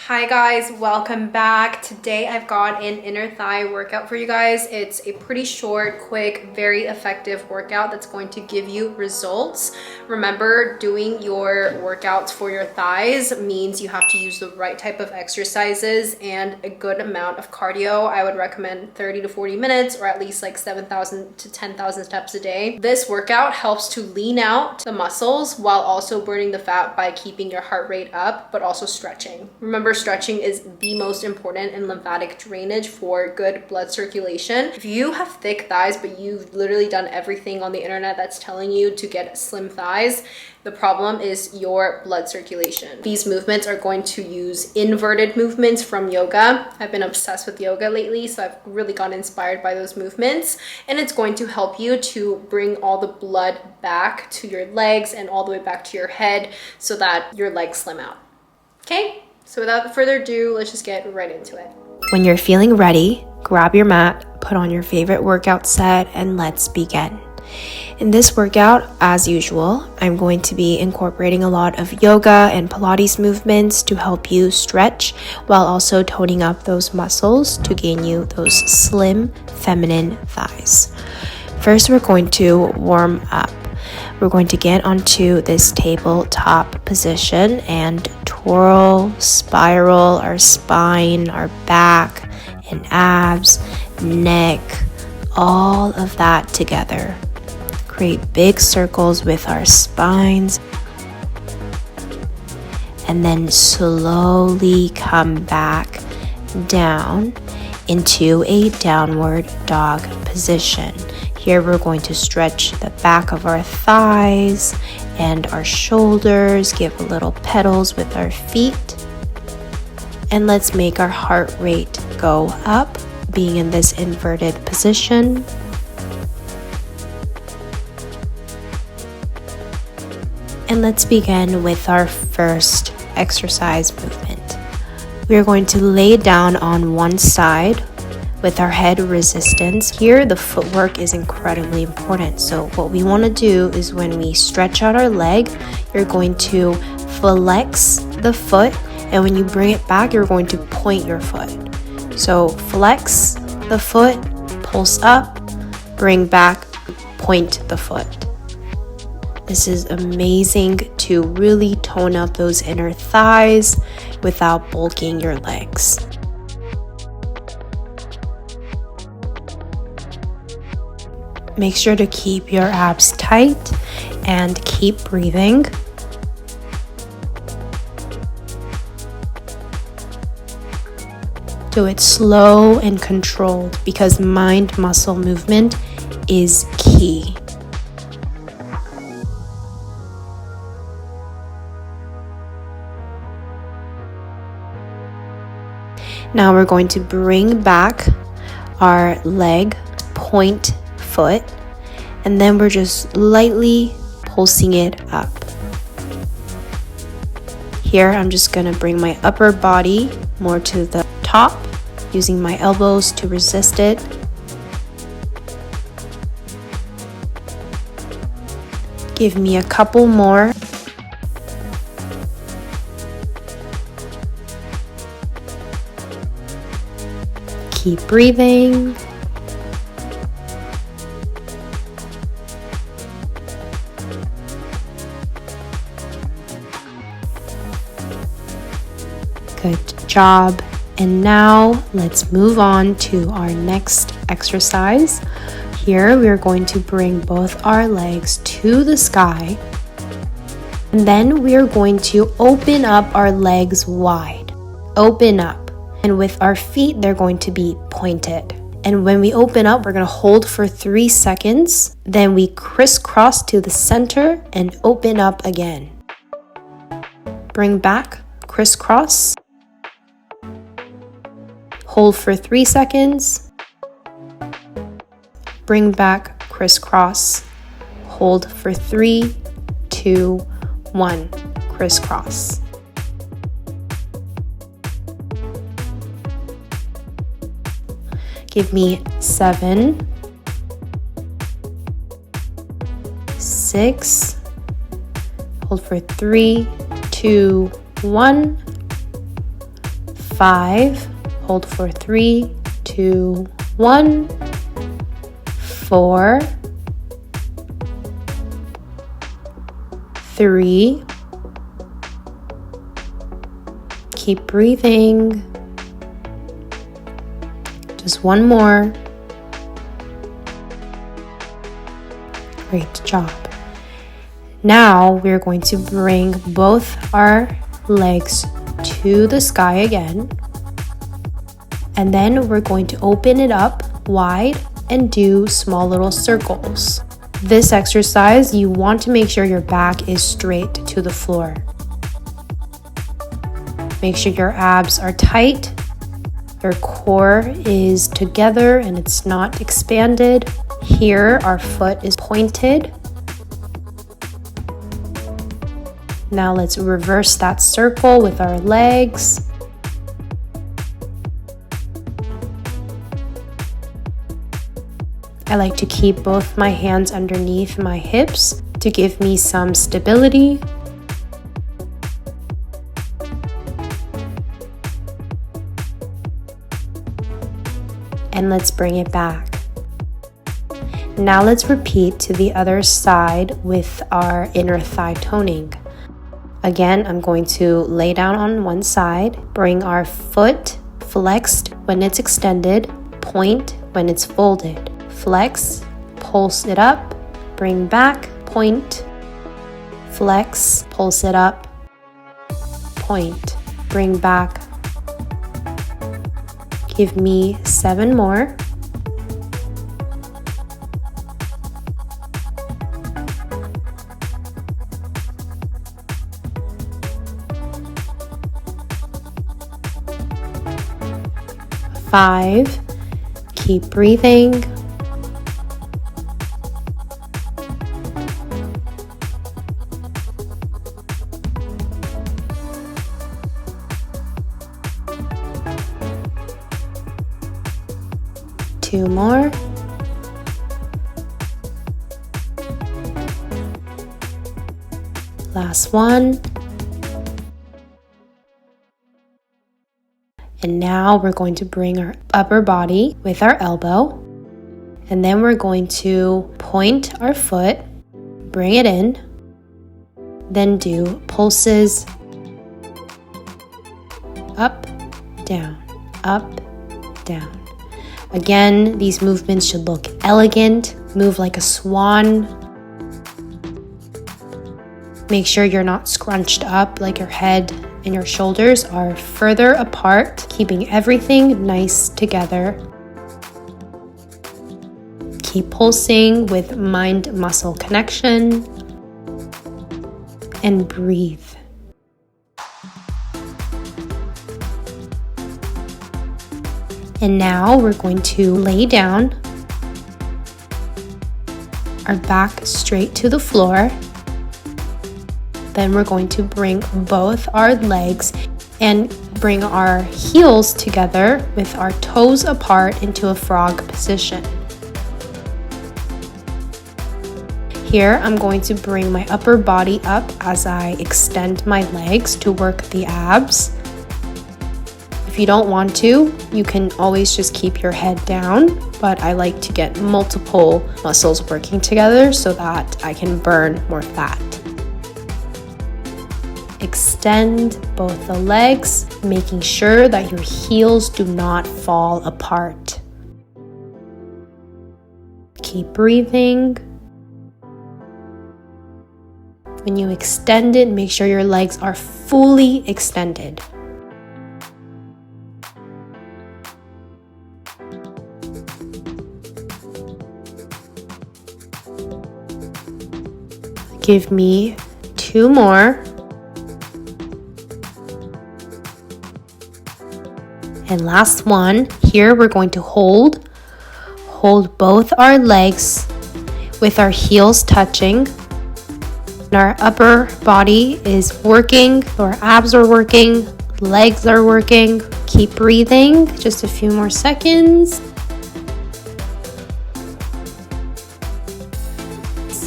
Hi guys, welcome back. Today I've got an inner thigh workout for you guys. It's a pretty short, quick, very effective workout that's going to give you results. Remember, doing your workouts for your thighs means you have to use the right type of exercises and a good amount of cardio. I would recommend 30 to 40 minutes or at least like 7,000 to 10,000 steps a day. This workout helps to lean out the muscles while also burning the fat by keeping your heart rate up, but also stretching. Remember, stretching is the most important in lymphatic drainage for good blood circulation. If you have thick thighs, but you've literally done everything on the internet that's telling you to get slim thighs, the problem is your blood circulation. These movements are going to use inverted movements from yoga. I've been obsessed with yoga lately, so I've really gotten inspired by those movements. And it's going to help you to bring all the blood back to your legs and all the way back to your head so that your legs slim out. Okay? So without further ado, let's just get right into it. When you're feeling ready, grab your mat, put on your favorite workout set, and let's begin. In this workout, as usual, I'm going to be incorporating a lot of yoga and Pilates movements to help you stretch while also toning up those muscles to gain you those slim, feminine thighs. First, we're going to warm up. We're going to get onto this tabletop position and twirl, spiral our spine, our back, and abs, neck, all of that together. Create big circles with our spines. And then slowly come back down into a downward dog position. Here we're going to stretch the back of our thighs and our shoulders, give a little pedals with our feet. And let's make our heart rate go up, being in this inverted position. And let's begin with our first exercise movement. We are going to lay down on one side with our head resistance. Here, the footwork is incredibly important. So what we want to do is when we stretch out our leg, you're going to flex the foot, and when you bring it back, you're going to point your foot. So flex the foot, pulse up, bring back, point the foot. This is amazing to really tone up those inner thighs without bulking your legs. Make sure to keep your abs tight and keep breathing. Do it slow and controlled because mind-muscle movement is key. Now we're going to bring back our leg, point foot, and then we're just lightly pulsing it up. Here I'm just going to bring my upper body more to the top, using my elbows to resist it. Give me a couple more. Keep breathing. Good job. And now let's move on to our next exercise. Here we are going to bring both our legs to the sky. And then we are going to open up our legs wide. Open up. And with our feet, they're going to be pointed. And when we open up, we're going to hold for 3 seconds. Then we crisscross to the center and open up again. Bring back, crisscross. Hold for 3 seconds. Bring back, crisscross. Hold for 3, 2, 1. Crisscross. Give me 7, 6, hold for 3, 2, 1, 5, hold for 3, 2, 1, 4, 3, keep breathing, just one more, great job. Now we're going to bring both our legs to the sky again, and then we're going to open it up wide and do small little circles. This exercise, you want to make sure your back is straight to the floor. Make sure your abs are tight, your core is together and it's not expanded. Here, our foot is pointed. Now let's reverse that circle with our legs. I like to keep both my hands underneath my hips to give me some stability. And let's bring it back. Now let's repeat to the other side with our inner thigh toning. Again, I'm going to lay down on one side, bring our foot flexed when it's extended, point when it's folded. Flex, pulse it up, bring back, point, flex, pulse it up, point, bring back. Give me 7 more. Five, keep breathing. 2 more. Last one. And now we're going to bring our upper body with our elbow. And then we're going to point our foot, bring it in, then do pulses up, down, up, down. Again, these movements should look elegant, move like a swan. Make sure you're not scrunched up, like your head and your shoulders are further apart, keeping everything nice together. Keep pulsing with mind-muscle connection and breathe. And now we're going to lay down, our back straight to the floor. Then we're going to bring both our legs and bring our heels together with our toes apart into a frog position. Here, I'm going to bring my upper body up as I extend my legs to work the abs. If you don't want to, you can always just keep your head down, but I like to get multiple muscles working together so that I can burn more fat. Extend both the legs, making sure that your heels do not fall apart. Keep breathing. When you extend it, make sure your legs are fully extended. Give me 2 more. And last one. Here we're going to hold both our legs with our heels touching. Our upper body is working, our abs are working, legs are working. Keep breathing, just a few more seconds.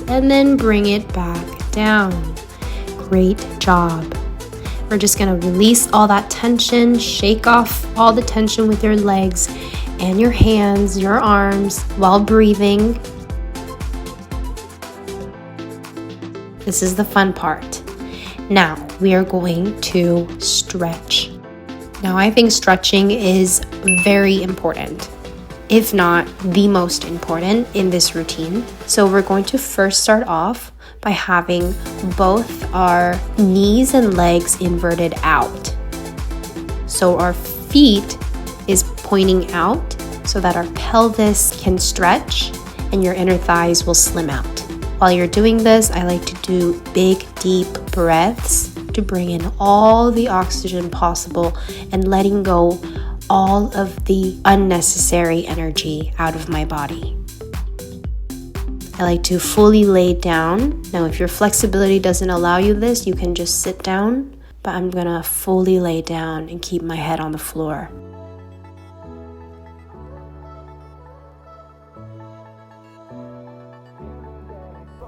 And then bring it back down. Great job. We're just gonna release all that tension, shake off all the tension with your legs and your hands, your arms, while breathing. This is the fun part. Now we are going to stretch. Now I think stretching is very important, if not the most important in this routine. So we're going to first start off by having both our knees and legs inverted out. So our feet is pointing out so that our pelvis can stretch and your inner thighs will slim out. While you're doing this, I like to do big, deep breaths to bring in all the oxygen possible and letting go all of the unnecessary energy out of my body. I like to fully lay down. Now, if your flexibility doesn't allow you this, you can just sit down, but I'm gonna fully lay down and keep my head on the floor.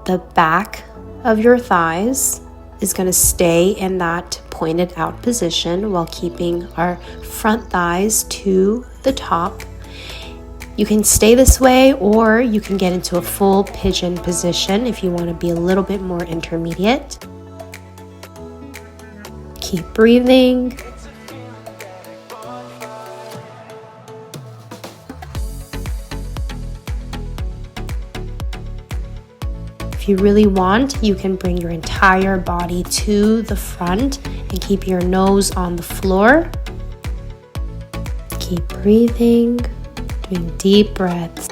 The back of your thighs is going to stay in that pointed out position while keeping our front thighs to the top. You can stay this way, or you can get into a full pigeon position if you want to be a little bit more intermediate. Keep breathing. If you really want, you can bring your entire body to the front and keep your nose on the floor. Keep breathing, doing deep breaths.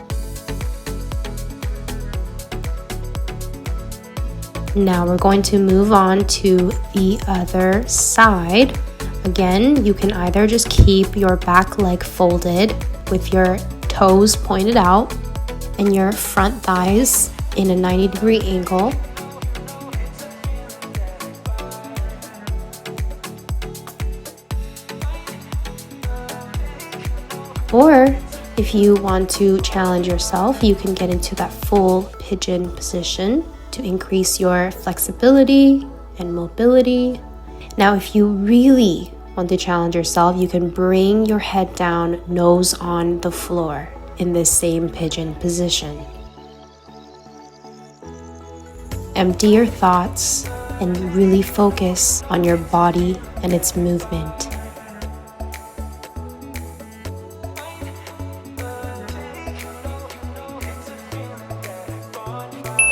Now we're going to move on to the other side. Again, you can either just keep your back leg folded with your toes pointed out and your front thighs in a 90-degree angle. Or if you want to challenge yourself, you can get into that full pigeon position to increase your flexibility and mobility. Now, if you really want to challenge yourself, you can bring your head down, nose on the floor in this same pigeon position. Empty your thoughts and really focus on your body and its movement.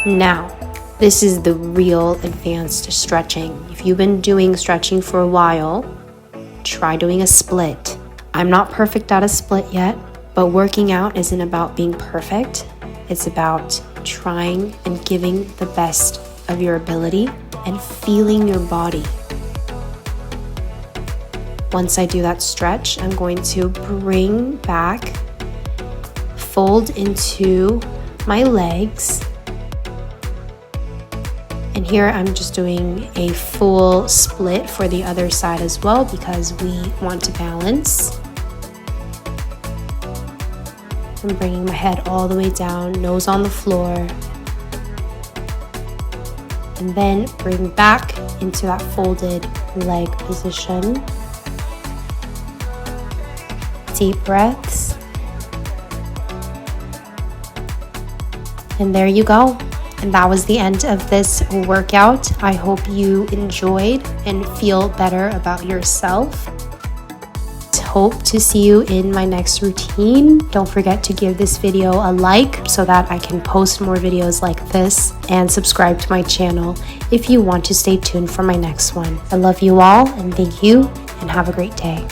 Now, this is the real advanced stretching. If you've been doing stretching for a while, try doing a split. I'm not perfect at a split yet, but working out isn't about being perfect. It's about trying and giving the best of your ability and feeling your body. Once I do that stretch, I'm going to bring back, fold into my legs. And here I'm just doing a full split for the other side as well because we want to balance. I'm bringing my head all the way down, nose on the floor. And then bring back into that folded leg position. Deep breaths. And there you go. And that was the end of this workout. I hope you enjoyed and feel better about yourself. Hope to see you in my next routine. Don't forget to give this video a like so that I can post more videos like this, and subscribe to my channel if you want to stay tuned for my next one. I love you all and thank you and have a great day.